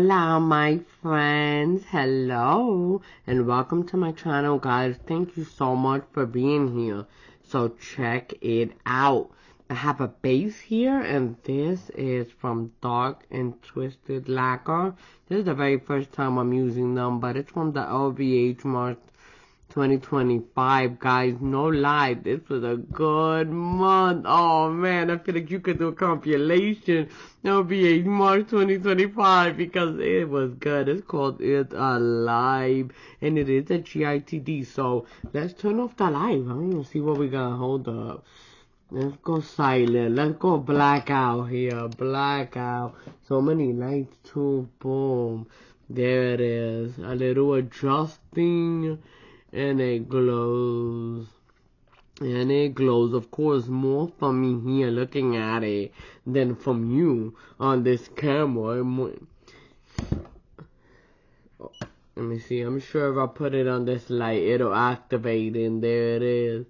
Hola, my friends. Hello, and welcome to my channel, guys. Thank you so much for being here. So check it out. I have a base here, and this is from Dark and Twisted Lacquer. This is the very first time I'm using them, but it's from the LVH March 2025, guys. No lie, this was a good month. Oh man, I feel like you could do a compilation LVH March 2025 because it was good. It's called It's Alive, and it is a GITD. So let's turn off the light. I'm gonna see what we got. Hold up. Let's go silent. Let's go blackout here. Blackout. So many lights too. Boom. There it is. A little adjusting. And it glows. And it glows. Of course, more from me here looking at it than from you on this camera. Oh, let me see. I'm sure if I put it on this light, it'll activate. And there it is.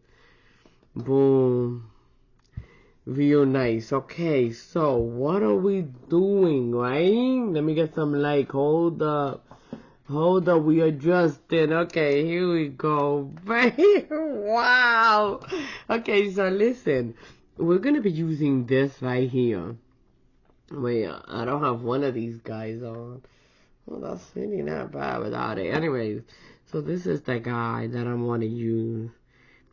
Boom. Real nice. Okay, so what are we doing, right? Let me get some light. Hold up. Hold up, we adjusted. Okay, here we go. Wow. Okay, so listen. We're going to be using this right here. Wait, I don't have one of these guys on. Well, that's really not bad without it. Anyways, so this is the guy that I want to use.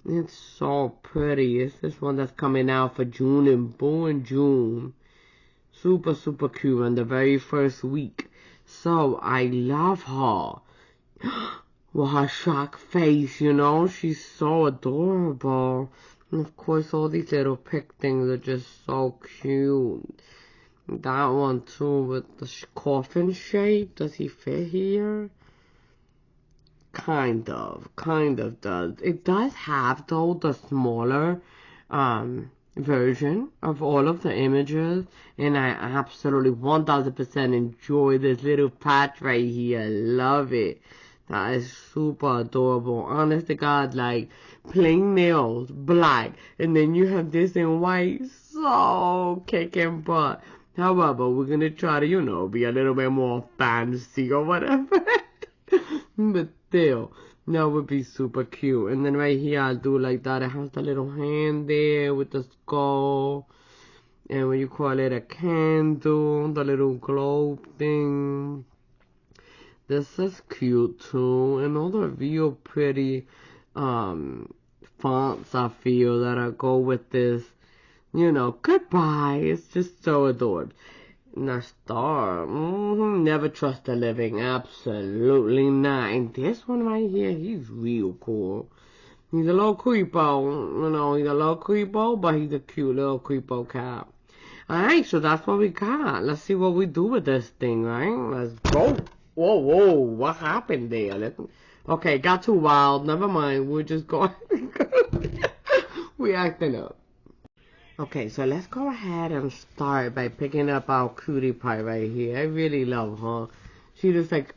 It's so pretty. It's this one that's coming out for June and born June. Super, super cute on the very first week. So, I love her. With her shocked face, you know? She's so adorable. And of course, all these little pick things are just so cute. That one too, with the coffin shape. Does he fit here? Kind of does. It does have, though, the smaller, version of all of the images, and I absolutely 1000% enjoy this little patch right here. Love it. That is super adorable. Honest to God, like plain nails, black, and then you have this in white. So kicking butt. However, we're gonna try to, be a little bit more fancy or whatever. But still, that would be super cute. And then right here, I'll do like that. It has the little hand there with the skull. And when you call it a candle, the little globe thing. This is cute too. And all the real pretty fonts I feel that go with this. Goodbye. It's just so adorable. And a star. Never trust the living. Absolutely not. And this one right here, he's real cool. He's a little creepo. He's a little creepo, but he's a cute little creepo cat. Alright, so that's what we got. Let's see what we do with this thing, right? Let's go. Whoa. What happened there? Okay, got too wild. Never mind. We're just going. We acting up. Okay, so let's go ahead and start by picking up our cutie pie right here. I really love her. She just like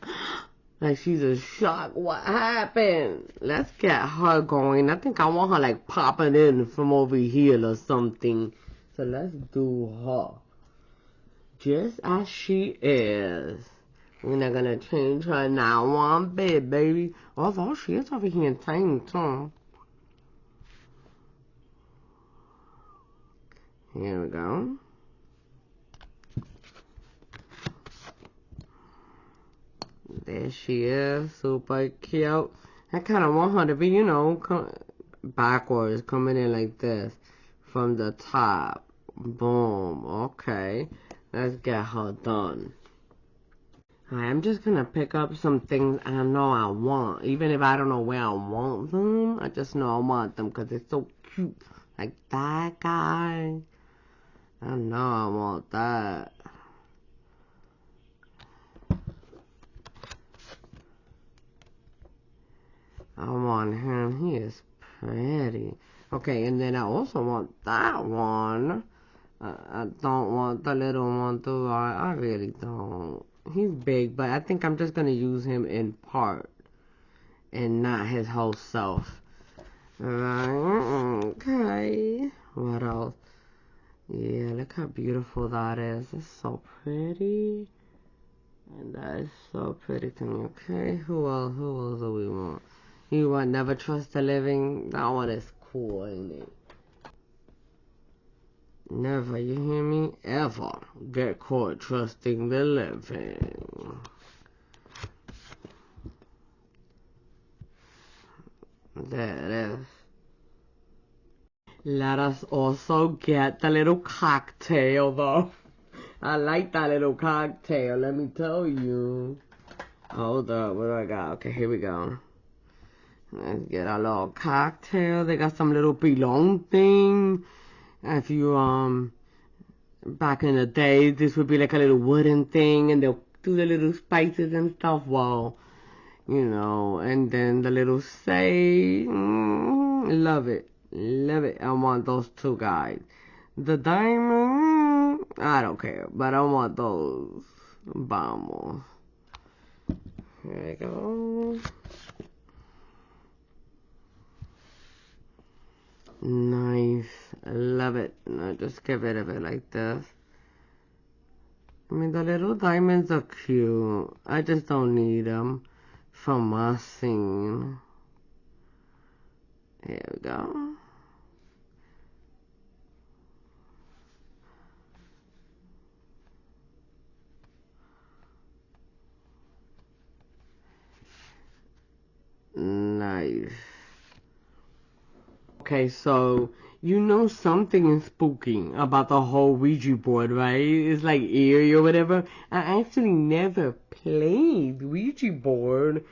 she's a shock. What happened? Let's get her going. I think I want her like popping in from over here or something. So let's do her. Just as she is. We're not gonna change her now one bit, baby. Although she is over here in tiny too. Here we go. There she is, super cute. I kind of want her to be, backwards, coming in like this, from the top. Boom, okay. Let's get her done. I'm just gonna pick up some things I know I want. Even if I don't know where I want them, I just know I want them because they're so cute. Like that guy. I know I want that. I want him. He is pretty. Okay, and then I also want that one. I don't want the little one, do I? I really don't. He's big, but I think I'm just going to use him in part. And not his whole self. Okay. What else? Yeah, look how beautiful that is. It's so pretty. And that is so pretty to me. Okay, who else? Who else do we want? You want Never Trust the Living? That one is cool, ain't it? Never, you hear me? Ever get caught trusting the living. There it is. Let us also get the little cocktail, though. I like that little cocktail, let me tell you. Hold up, what do I got? Okay, here we go. Let's get our little cocktail. They got some little belong thing. If you, back in the day, this would be like a little wooden thing, and they'll do the little spices and stuff. Well, you know, and then the little say, love it. Love it. I want those two guys. The diamond, I don't care, but I want those. Vamos. Here we go. Nice. I love it. Now just get rid of it like this. I mean, the little diamonds are cute. I just don't need them for my scene. Here we go. Nice. Okay, so you know something is spooky about the whole Ouija board, right? It's like eerie or whatever. I actually never played Ouija board,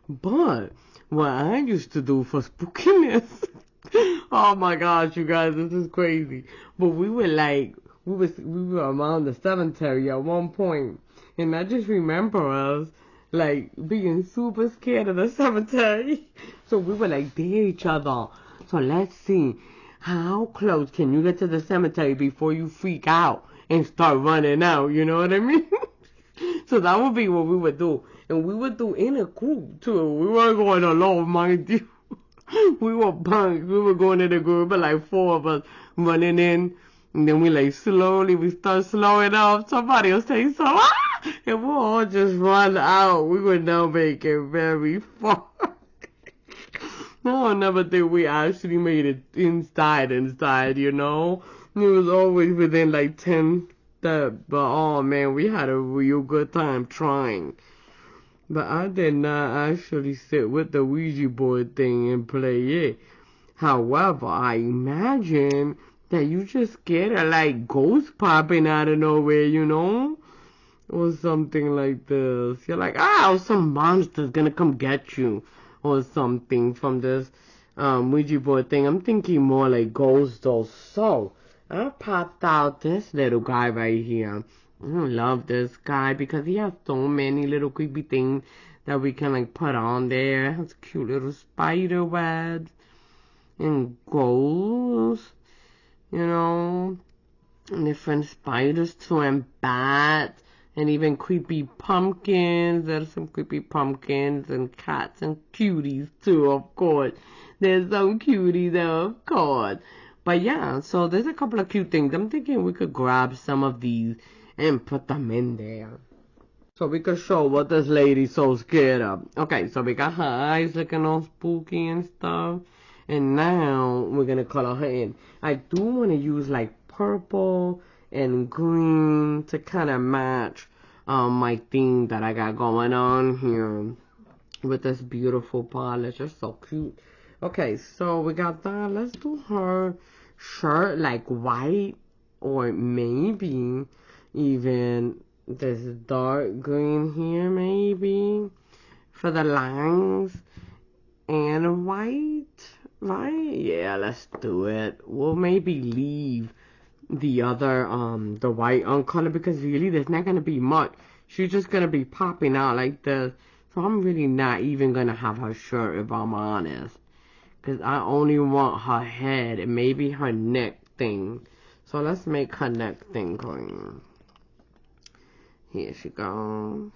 but what I used to do for spookiness, oh my gosh, you guys, this is crazy. But we were around the cemetery at one point, and I just remember us like being super scared of the cemetery. So we were like, dare each other. So let's see, how close can you get to the cemetery before you freak out and start running out? You know what I mean? So that would be what we would do. And we would do in a group too. We weren't going alone, mind you. We were punks. We were going in a group, but like four of us running in. And then we start slowing up. Somebody will say so, and we'll all just run out. We would not make it very far. No, I never think we actually made it inside, you know? It was always within like 10 steps. But oh man, we had a real good time trying. But I did not actually sit with the Ouija board thing and play it. However, I imagine that you just get a like ghost popping out of nowhere, you know? Or something like this. You're like, some monster's gonna come get you. Or something from this Ouija board thing. I'm thinking more like ghosts though. So, I popped out this little guy right here. I love this guy because he has so many little creepy things that we can like put on there. It has cute little spider webs and ghosts, you know, and different spiders too, and bats. And even creepy pumpkins. There's some creepy pumpkins and cats and cuties too, of course. There's some cuties though, of course. But yeah, so there's a couple of cute things. I'm thinking we could grab some of these and put them in there. So we could show what this lady's so scared of. Okay, so we got her eyes looking all spooky and stuff. And now we're gonna color her in. I do want to use like purple and green to kind of match my theme that I got going on here with this beautiful polish. It's so cute. Okay, so we got that. Let's do her shirt like white, or maybe even this dark green here, maybe for the lines, and white, right? Yeah, let's do it. We'll maybe leave the other the white on color, because really there's not gonna be much. She's just gonna be popping out like this. So I'm really not even gonna have her shirt, if I'm honest, because I only want her head and maybe her neck thing. So let's make her neck thing green. Here she goes.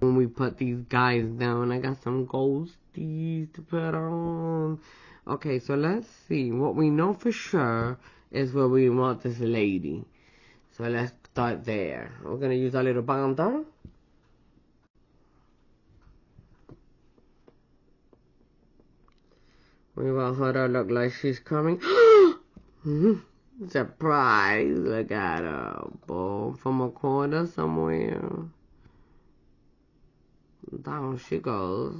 when we put these guys down. I got some ghosties to put on. Okay, so let's see. What we know for sure is where we want this lady. So let's start there. We're going to use our little binder. We want her to look like she's coming. Surprise! Look at her. Boom, from a corner somewhere. Down she goes.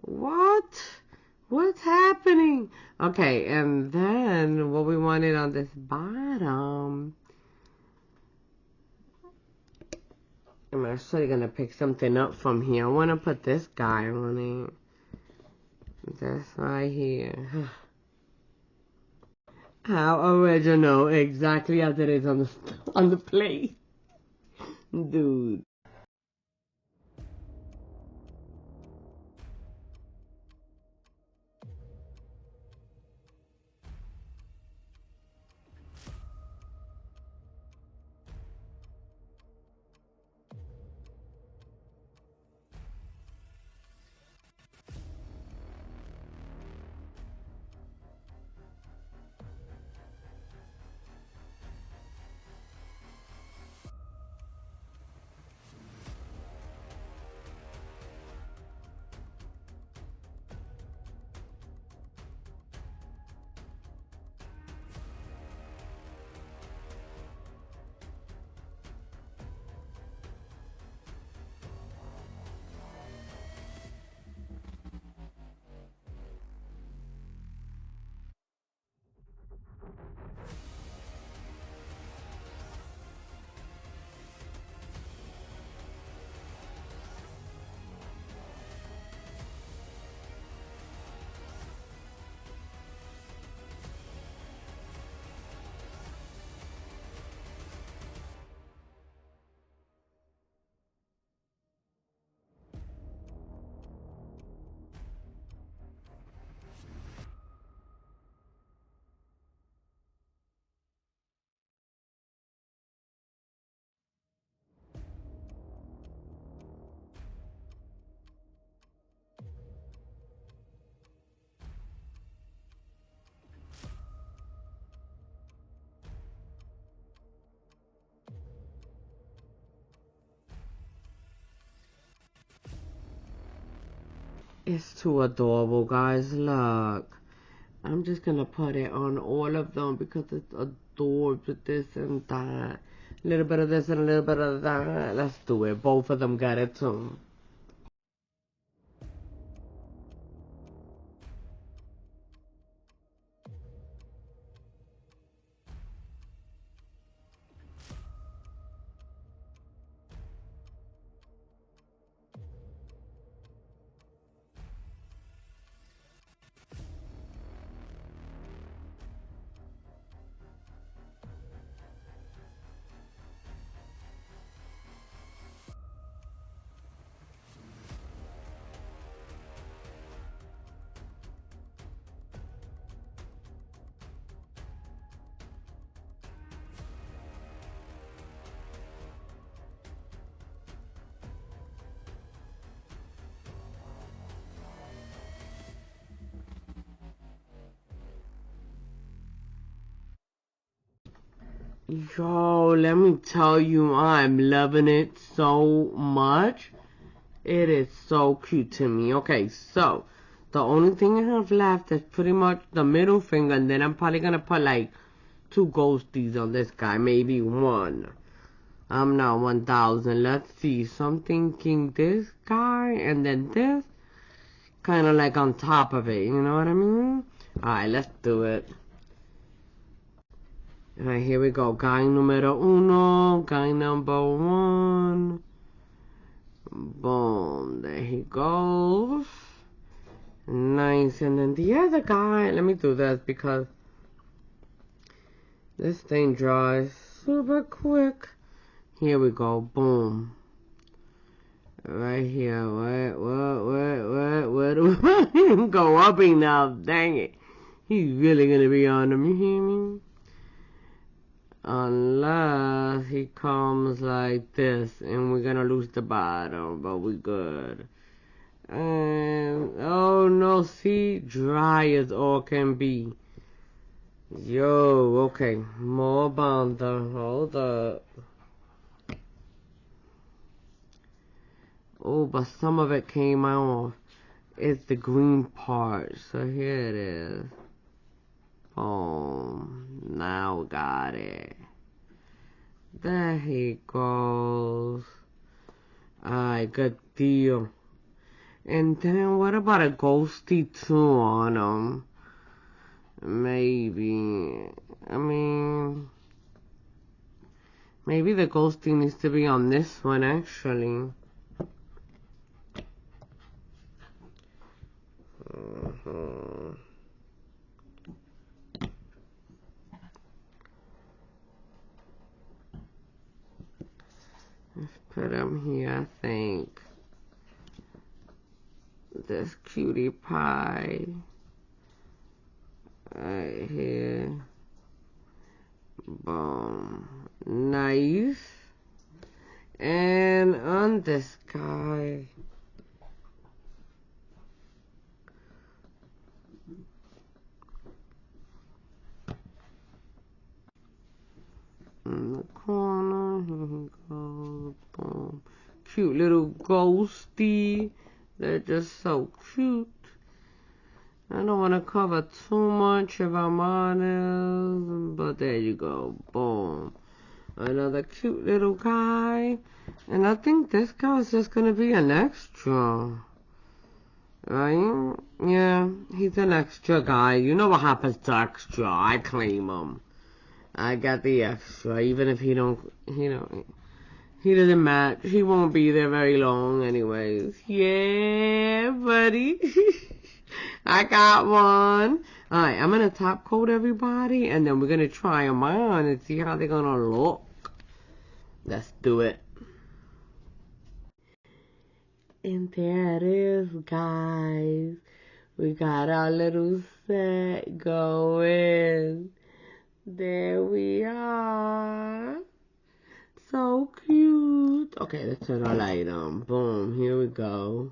What? What's happening? Okay, and then what we wanted on this bottom. I'm actually gonna pick something up from here. I wanna put this guy on it. This right here. How original, exactly as it is on the plate. Dude. It's too adorable, guys. Look. I'm just gonna put it on all of them because it's adorbs with this and that. A little bit of this and a little bit of that. Let's do it. Both of them got it too. Yo, let me tell you, I'm loving it so much. It is so cute to me. Okay, so the only thing I have left is pretty much the middle finger, and then I'm probably gonna put like 2 ghosties on this guy, maybe 1. I'm not 1,000. Let's see. So I'm thinking this guy, and then this, kind of like on top of it. You know what I mean? Alright, let's do it. Alright, here we go. Guy numero uno. Guy number 1. Boom. There he goes. Nice. And then the other guy. Let me do this because this thing dries super quick. Here we go. Boom. Right here. Where do I go up enough? Dang it. He's really gonna be on him. You hear me? Unless he comes like this, and we're gonna lose the bottom, but we good. And, oh no, see? Dry as all can be. Yo, okay, more bonder, hold up. Oh, but some of it came off. It's the green part, so here it is. Boom, now we got it. There he goes. Alright, good deal. And then what about a ghosty too on him? Maybe. I mean, maybe the ghosty needs to be on this one actually. Let's put him here, I think. This cutie pie. Right here. Boom. Nice. And on this guy. In the corner, here he goes. Boom. Cute little ghosty. They're just so cute. I don't want to cover too much if I'm honest, but there you go. Boom. Another cute little guy. And I think this guy is just going to be an extra. Right? Yeah, he's an extra guy. You know what happens to extra. I claim him. I got the extra, even if he doesn't match. He won't be there very long anyways. Yeah, buddy. I got one. Alright, I'm going to top coat everybody, and then we're going to try them on and see how they're going to look. Let's do it. And there it is, guys. We got our little set going. There we are. So cute. Okay, let's turn our light on. Boom, here we go.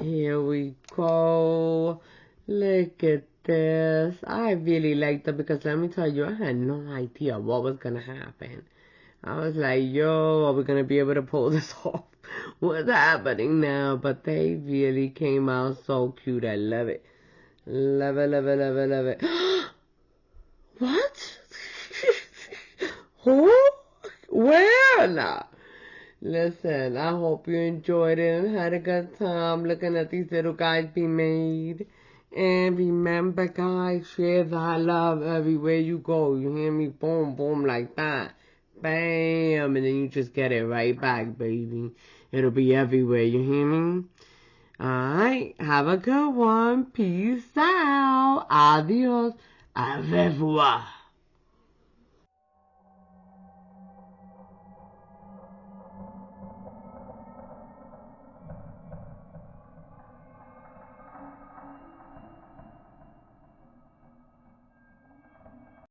Here we go. Look at this. I really like them because let me tell you, I had no idea what was going to happen. I was like, yo, are we going to be able to pull this off? What's happening now? But they really came out so cute. I love it. Love it, love it, love it, love it. What? Who? Where now? Listen, I hope you enjoyed it and had a good time looking at these little guys be made. And remember, guys, share that love everywhere you go. You hear me? Boom, boom, like that. Bam. And then you just get it right back, baby. It'll be everywhere. You hear me? Alright. Have a good one. Peace out. Adios. Au revoir.